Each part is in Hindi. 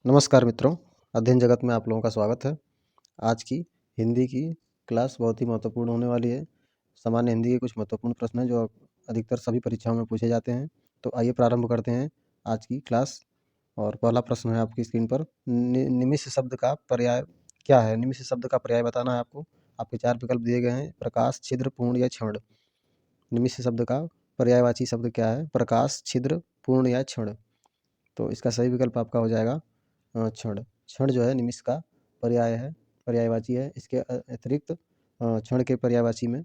नमस्कार मित्रों, अध्ययन जगत में आप लोगों का स्वागत है। आज की हिंदी की क्लास बहुत ही महत्वपूर्ण होने वाली है। सामान्य हिंदी के कुछ महत्वपूर्ण प्रश्न हैं जो अधिकतर सभी परीक्षाओं में पूछे जाते हैं। तो आइए प्रारंभ करते हैं आज की क्लास। और पहला प्रश्न है आपकी स्क्रीन पर, निमिष शब्द का पर्याय क्या है? निमिष शब्द का पर्याय बताना है आपको। आपके 4 विकल्प दिए गए हैं, प्रकाश, छिद्र, पूर्ण या क्षण। निमिष शब्द का पर्यायवाची शब्द क्या है? प्रकाश, छिद्र, पूर्ण या क्षण। तो इसका सही विकल्प आपका हो जाएगा क्षण। क्षण जो है निमिष का पर्याय है, पर्यायवाची है। इसके अतिरिक्त क्षण के पर्यायवाची में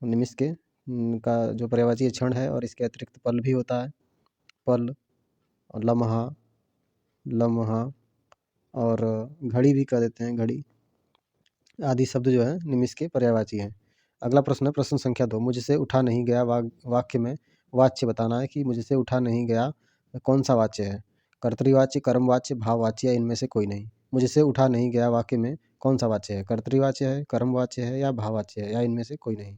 निमिष के का जो पर्यायवाची है क्षण है, और इसके अतिरिक्त पल भी होता है। पल, लम्हा, लम्हा और घड़ी भी कह देते हैं, घड़ी आदि शब्द जो है निमिष के पर्यायवाची हैं। अगला प्रश्न है प्रश्न संख्या 2, मुझसे उठा नहीं गया वाक्य में वाच्य बताना है कि मुझसे उठा नहीं गया कौन सा वाच्य है? कर्तृवाच्य, कर्मवाच्य, भाववाच्य या इनमें से कोई नहीं। मुझसे उठा नहीं गया वाक्य में कौन सा वाच्य है? कर्तृवाच्य है, कर्मवाच्य है या भाववाच्य है या इनमें से कोई नहीं।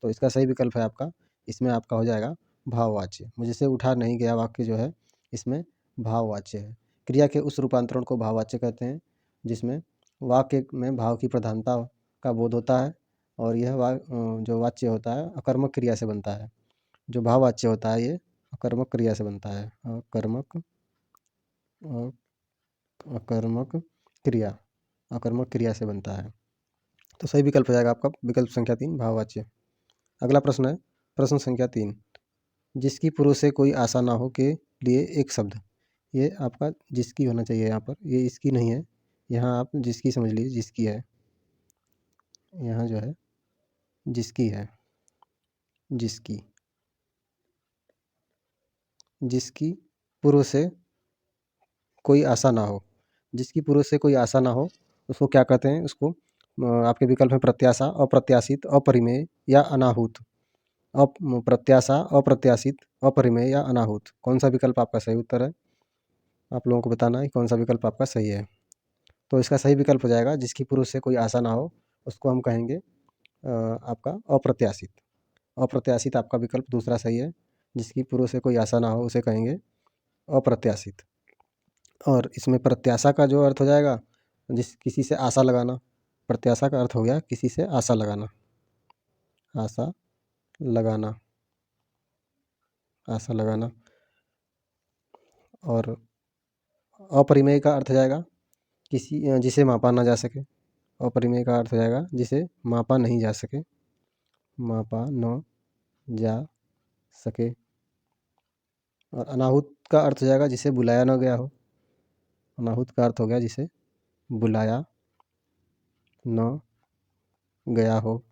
तो इसका सही विकल्प है आपका, इसमें आपका हो जाएगा भाववाच्य। मुझसे उठा नहीं गया वाक्य जो है इसमें भाववाच्य है। क्रिया के उस रूपांतरण को भाववाच्य कहते हैं जिसमें वाक्य में भाव की प्रधानता का बोध होता है, और यह जो वाच्य होता है अकर्मक क्रिया से बनता है। जो भाववाच्य होता है ये अकर्मक क्रिया से बनता है। अकर्मक क्रिया से बनता है। तो सही विकल्प हो जाएगा आपका विकल्प संख्या 3, भाववाच्य। अगला प्रश्न है प्रश्न संख्या 3, जिसकी पूर्व से कोई आशा ना हो के लिए एक शब्द। ये आपका जिसकी होना चाहिए यहाँ पर, ये इसकी नहीं है। यहाँ आप जिसकी समझ लीजिए, जिसकी है। यहाँ जो है जिसकी है, जिसकी जिसकी पूर्व से कोई आशा ना हो। जिसकी पूर्व से कोई आशा ना हो उसको क्या कहते हैं? उसको आपके विकल्प में प्रत्याशा, अप्रत्याशित, अपरिमेय या अनाहूत। प्रत्याशा, अप्रत्याशित, अपरिमेय या अनाहूत। कौन सा विकल्प आपका सही उत्तर है? आप लोगों को बताना है कौन सा विकल्प आपका सही है। तो इसका सही विकल्प हो जाएगा जिसकी पूर्व से कोई आशा ना हो, उसको हम कहेंगे आपका अप्रत्याशित। अप्रत्याशित आपका विकल्प दूसरा सही है। जिसकी पूर्व से कोई आशा ना हो उसे कहेंगे अप्रत्याशित। और इसमें प्रत्याशा का जो अर्थ हो जाएगा किसी से आशा लगाना। प्रत्याशा का अर्थ हो गया किसी से आशा लगाना, आशा लगाना, आशा लगाना। और अपरिमेय का अर्थ हो जाएगा जिसे मापा ना जा सके। अपरिमेय का अर्थ हो जाएगा जिसे मापा नहीं जा सके, मापा न जा सके। और अनाहुत का अर्थ हो जाएगा जिसे बुलाया न गया हो। अनाहुत का अर्थ हो गया जिसे बुलाया न गया हो।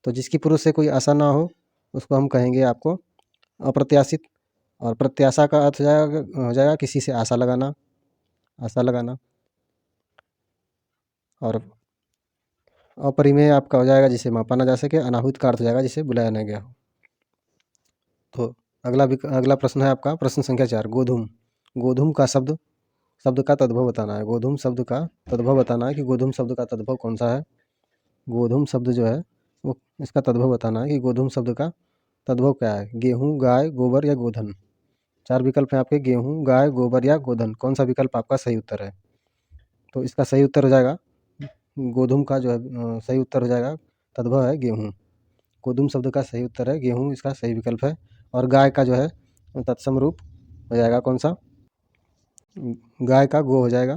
तो जिसकी पूर्व से कोई आशा ना हो उसको हम कहेंगे आपको अप्रत्याशित। और प्रत्याशा का अर्थ हो जाएगा किसी से आशा लगाना, आशा लगाना। और अपरिमेय आपका हो जाएगा जिसे मापा ना जा सके। अनाहुत का अर्थ हो जाएगा जिसे बुलाया न गया हो। तो अगला प्रश्न है आपका प्रश्न संख्या 4, गोधूम। गोधूम का शब्द का तद्भव बताना है। गोधूम शब्द का तद्भव बताना है कि गोधूम शब्द का तद्भव कौन सा है। गोधूम शब्द जो है वो इसका तद्भव बताना है कि गोधूम शब्द का तद्भव क्या है। गेहूँ, गाय, गोबर या गोधन। 4 विकल्प हैं आपके, गेहूँ, गाय, गोबर या गोधन। कौन सा विकल्प आपका सही उत्तर है? तो इसका सही उत्तर हो जाएगा गोधूम का जो है सही उत्तर हो जाएगा तद्भव है गेहूँ। गोधूम शब्द का सही उत्तर है गेहूँ, इसका सही विकल्प है। और गाय का जो है तत्सम रूप हो जाएगा कौन सा? गाय का गो हो जाएगा।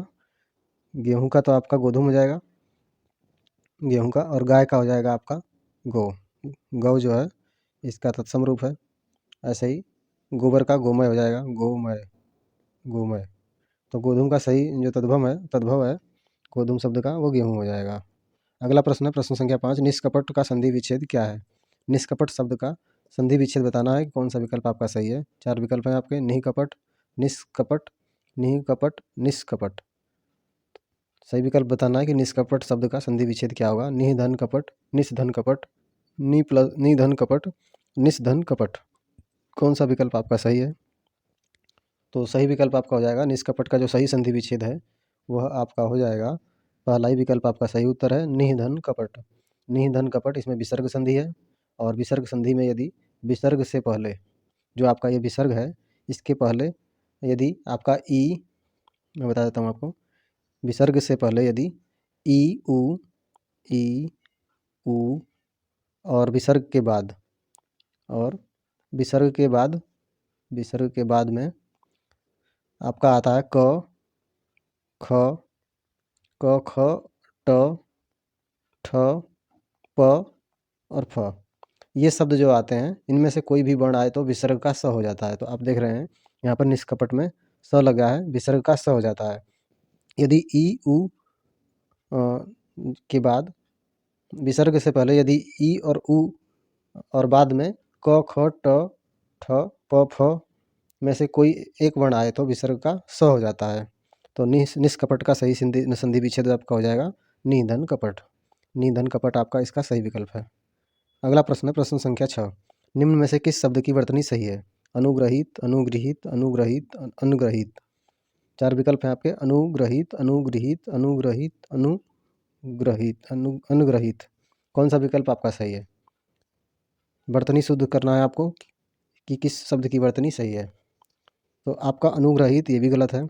गेहूँ का तो आपका गोधूम हो जाएगा गेहूँ का, और गाय का हो जाएगा आपका गौ। गौ जो है इसका तत्सम रूप है। ऐसे ही गोबर का गोमय हो जाएगा, गोमय, गोमय। तो गोधूम का सही जो तद्भव है गोधूम शब्द का, वो गेहूँ हो जाएगा। अगला प्रश्न है प्रश्न संख्या 5, निष्कपट का संधि विच्छेद क्या है? निष्कपट शब्द का संधि विच्छेद बताना है कौन सा विकल्प आपका सही है। 4 विकल्प हैं आपके, निःकपट, निष्कपट, निःकपट, निष्कपट। सही विकल्प बताना है कि निष्कपट शब्द का संधि विच्छेद क्या होगा। निधन कपट, निष्धन कपट, निधन कपट, निष्धन कपट। कौन सा विकल्प आपका सही है? तो सही विकल्प आपका हो जाएगा निष्कपट का जो सही संधि विच्छेद है वह आपका हो जाएगा, पहला ही विकल्प आपका सही उत्तर है निधन कपट। निधन कपट, इसमें विसर्ग संधि है। और विसर्ग संधि में यदि विसर्ग से पहले जो आपका ये विसर्ग है इसके पहले यदि आपका ई मैं बता देता हूँ आपको। विसर्ग से पहले यदि ई ऊ और विसर्ग के बाद विसर्ग के बाद में आपका आता है क, ख, ख, ट, ठ, प और फ। ये शब्द जो आते हैं इनमें से कोई भी वर्ण आए तो विसर्ग का स हो जाता है। तो आप देख रहे हैं यहाँ पर निष्कपट में स लगा है, विसर्ग का स हो जाता है। यदि ई ऊ के बाद विसर्ग से पहले यदि ई और ऊ और बाद में क, ख, ट, ठ, प, फ में से कोई एक वर्ण आए तो विसर्ग का स हो जाता है। तो निष्कपट का सही संधि विच्छेद आपका हो जाएगा निधन कपट। निधन कपट आपका इसका सही विकल्प है। अगला प्रश्न है प्रश्न संख्या 6। निम्न में से किस शब्द की वर्तनी सही है? अनुग्रहित, अनुगृहित, अनुग्रहित, अनुग्रहित। 4 विकल्प हैं आपके। अनुग्रहित, अनुगृहित, अनुग्रहित, अनुग्रहित, अनुग्रहित। कौन सा विकल्प आपका सही है? वर्तनी शुद्ध करना है आपको कि किस शब्द की वर्तनी सही है। तो आपका अनुग्रहित ये भी गलत है।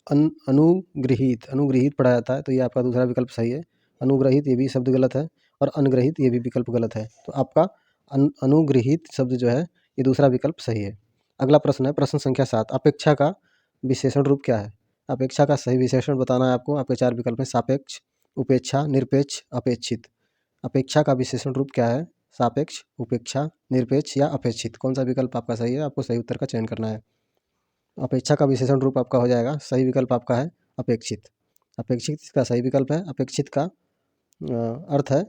अनुगृहित पढ़ा जाता है तो ये आपका दूसरा विकल्प सही है। अनुग्रहित ये भी शब्द गलत है और अनग्रहित ये भी विकल्प गलत है। तो आपका अनुगृहित शब्द जो है ये दूसरा विकल्प सही है। अगला प्रश्न है प्रश्न संख्या 7। अपेक्षा का विशेषण रूप क्या है? अपेक्षा का सही विशेषण बताना है आपको। आपके 4 विकल्प हैं। सापेक्ष, उपेक्षा, निरपेक्ष, अपेक्षित। अपेक्षा का विशेषण रूप क्या है? सापेक्ष, उपेक्षा, निरपेक्ष या अपेक्षित। कौन सा विकल्प आपका सही है? आपको सही उत्तर का चयन करना है। अपेक्षा का विशेषण रूप आपका हो जाएगा, सही विकल्प आपका है अपेक्षित। अपेक्षित इसका सही विकल्प है। अपेक्षित का अर्थ है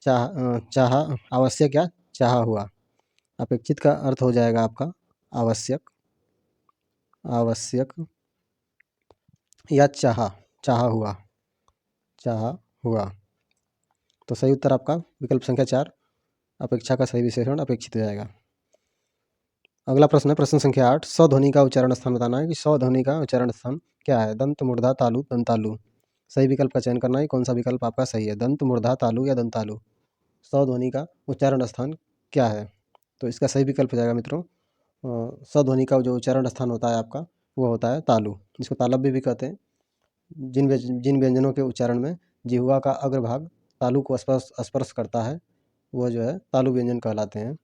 चाहा, आवश्यक या चाहा हुआ। अपेक्षित का अर्थ हो जाएगा आपका आवश्यक, आवश्यक या चाहा हुआ, चाहा हुआ। तो सही उत्तर आपका विकल्प संख्या 4 अपेक्षा का सही विशेषण अपेक्षित हो जाएगा। अगला प्रश्न है प्रश्न संख्या 8। स्वध्वनि का उच्चारण स्थान बताना है कि स्वध्वनि का उच्चारण स्थान क्या है? दंत, मूर्धा, तालु, दंतालु। सही विकल्प का चयन करना है। कौन सा विकल्प आपका सही है? दंत, मूर्धा, तालु या दंतालु। स्वध्वनि का उच्चारण स्थान क्या है? तो इसका सही विकल्प हो जाएगा मित्रों स्वध्वनि का जो उच्चारण स्थान होता है आपका वो होता है तालु। इसको तालव्य भी कहते हैं। जिन व्यंजनों के उच्चारण में जिह्वा का अग्रभाग तालु को स्पर्श करता है वह जो है तालु व्यंजन कहलाते हैं।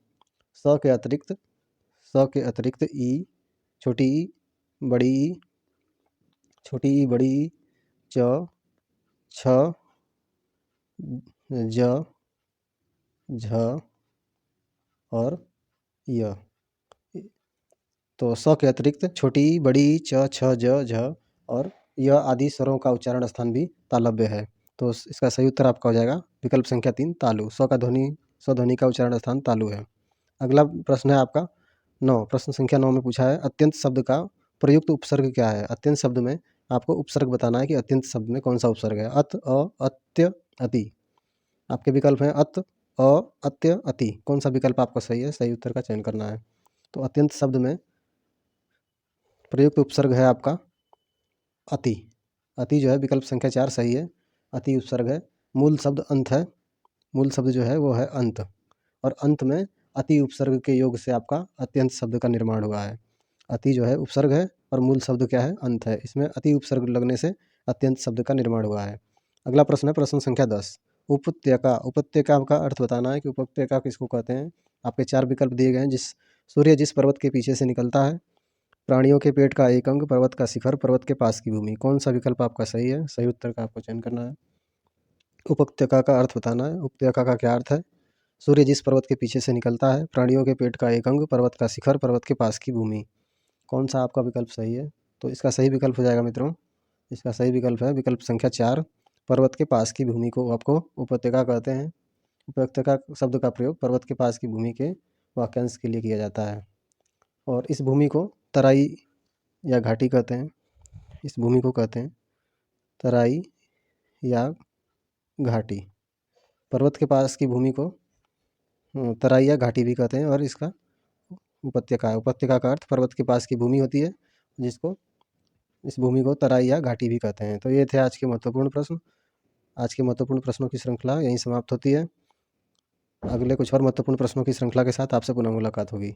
स के अतिरिक्त ई, छोटी ई, बड़ी ई, छोटी ई, बड़ी ई, च, छ, ज, झ और य। तो स के अतिरिक्त छोटी ई, बड़ी ई, च, छ, ज, झ और य आदि स्वरों का उच्चारण स्थान भी तालव्य है। तो इसका सही उत्तर आपका हो जाएगा विकल्प संख्या 3 तालु। स्वध्वनि का उच्चारण स्थान तालु है। अगला प्रश्न है आपका 9। प्रश्न संख्या 9 में पूछा है अत्यंत शब्द का प्रयुक्त उपसर्ग क्या है? अत्यंत शब्द में आपको उपसर्ग बताना है कि अत्यंत शब्द में कौन सा उपसर्ग है। अत, अ, अत्य, अति। आपके विकल्प हैं अत, अ, अत्य, अति। कौन सा विकल्प आपका सही है? सही उत्तर का चयन करना है। तो अत्यंत शब्द में प्रयुक्त उपसर्ग है आपका अति। अति जो है विकल्प संख्या 4 सही है। अति उपसर्ग है। मूल शब्द अंत है। मूल शब्द जो है वो है अंत और अंत में अति उपसर्ग के योग से आपका अत्यंत शब्द का निर्माण हुआ है। अति जो है उपसर्ग है और मूल शब्द क्या है? अंत है। इसमें अति उपसर्ग लगने से अत्यंत शब्द का निर्माण हुआ है। अगला प्रश्न है प्रश्न संख्या 10। उपत्यका। उपत्यका का अर्थ बताना है कि उपत्यका किसको कहते हैं। आपके 4 विकल्प दिए गए हैं। सूर्य जिस पर्वत के पीछे से निकलता है, प्राणियों के पेट का एक अंग, पर्वत का शिखर, पर्वत के पास की भूमि। कौन सा विकल्प आपका सही है? सही उत्तर का आपको चयन करना है। उपत्यका का अर्थ बताना है। उपत्यका का क्या अर्थ है? सूर्य जिस पर्वत के पीछे से निकलता है, प्राणियों के पेट का एक अंग, पर्वत का शिखर, पर्वत के पास की भूमि। कौन सा आपका विकल्प सही है? तो इसका सही विकल्प हो जाएगा मित्रों, इसका सही विकल्प है विकल्प संख्या 4 पर्वत के पास की भूमि को आपको उपत्यका कहते हैं। उपत्यका शब्द का प्रयोग पर्वत के पास की भूमि के वाक्यांश के लिए किया जाता है और इस भूमि को तराई या घाटी कहते हैं। इस भूमि को कहते हैं तराई या घाटी। पर्वत के पास की भूमि को तराई या घाटी भी कहते हैं और इसका उपत्यका है। उपत्यका का अर्थ पर्वत के पास की भूमि होती है जिसको इस भूमि को तराई या घाटी भी कहते हैं। तो ये थे आज के महत्वपूर्ण प्रश्न। आज के महत्वपूर्ण प्रश्नों की श्रृंखला यहीं समाप्त होती है। अगले कुछ और महत्वपूर्ण प्रश्नों की श्रृंखला के साथ आपसे पुनः मुलाकात होगी।